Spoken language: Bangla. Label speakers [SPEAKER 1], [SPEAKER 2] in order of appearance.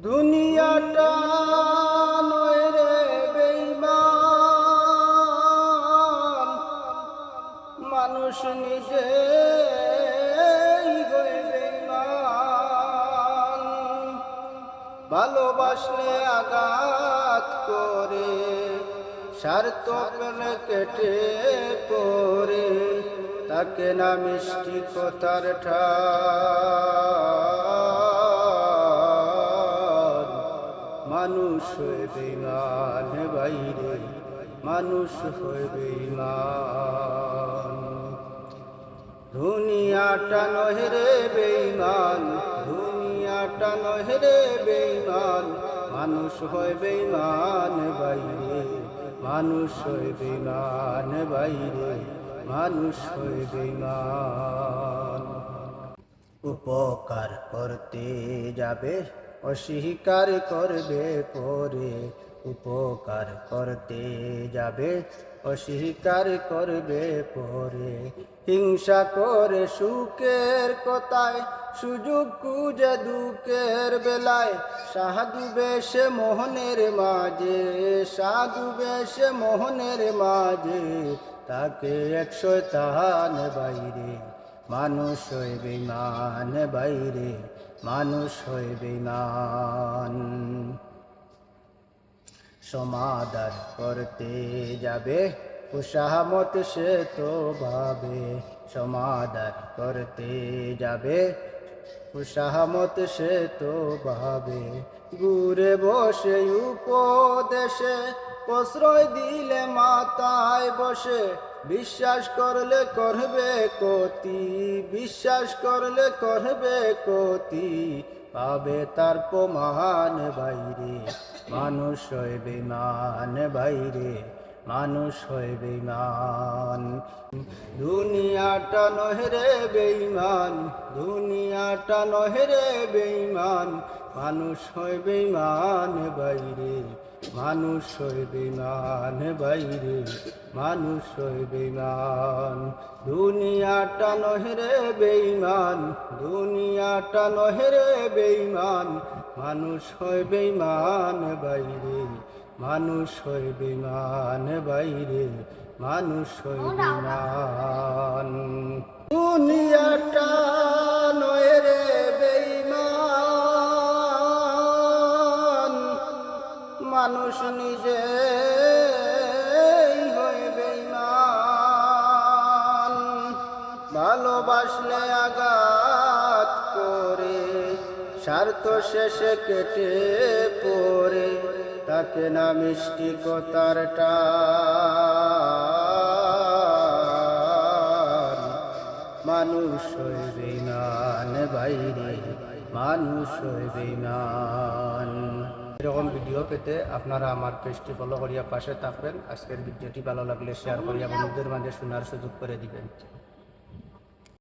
[SPEAKER 1] দুনিয়াটা নয় রে বেঈমান, মানুষ নিজে বেঈমান। ভালোবাসলে আঘাত করে, স্বার্থ পেলে কেটে পড়ে, তাকে না মিষ্টি কথার ঠান। মানুষ হয়ে বেঈমান বাইরে, মানুষ হয়ে বেঈমান। দুনিয়াটা নহে রে বেঈমান, দুনিয়াটা নহে রে বেঈমান, মানুষ হয় বেঈমান বাইরে, মানুষ হয় বেঈমান বাইরে, মানুষ হয় বেঈমান। উপকার করতে যাবে, অস্বীকার করবে পরে। উপকার করতে যাবে, অস্বীকার করবে পরে। হিংসা করে সুখের কথায়, সুযোগ খুঁজে দুঃখের বেলায়। সাধু বেশে মোহনের মাঝে, সাধু বেশে মোহনের মাঝে, তাকে এক শয়তান বাইরে, মানুষ হয় বেঈমান বাইরে, মানুষ হয় বেঈমান। সমাদর করতে যাবে, খুশামত সে তো ভাবে। সমাদর করতে যাবে, খুশামত সে তো ভাবে। ঘুরে বসে উপদেশে, প্রশ্রয় দিলে মাথায় বসে। বিশ্বাস করলে করবে ক্ষতি, বিশ্বাস করলে করবে ক্ষতি, পাবে তার প্রমাণ বাইরে, মানুষ হয় বেঈমান বাইরে, মানুষ হয় বেঈমান। দুনিয়াটা নহে রে বেঈমান, দুনিয়াটা নহে রে বেঈমান, মানুষ হয় বেঈমান বাইরে, মানুষ হয় বেঈমান বাইরে, মানুষ হয় বেঈমান। দুনিয়াটা নহে রে বেঈমান, দুনিয়াটা নহে রে বেঈমান, মানুষ হয় বেঈমান বাইরে, মানুষ হয় বেঈমান বাইরে, মানুষ হয় বেঈমান। দুনিয়াটা নয় রে বেঈমান, মানুষ নিজে হয় বেঈমান। ভালোবাসলে আঘাত করে, স্বার্থ শেষে কেটে পড়ে, তাকে না মিষ্টি কথার টান। মানুষ হয় বেঈমান বাইরে, মানুষ হয় বেঈমান। এরকম ভিডিও পেতে আপনারা আমার পেজটি ফলো করিয়া পাশে থাকবেন। আজকের ভিডিওটি ভালো লাগলে শেয়ার করিয়া বন্ধুদের মাঝে শোনার সুযোগ করে দিবেন।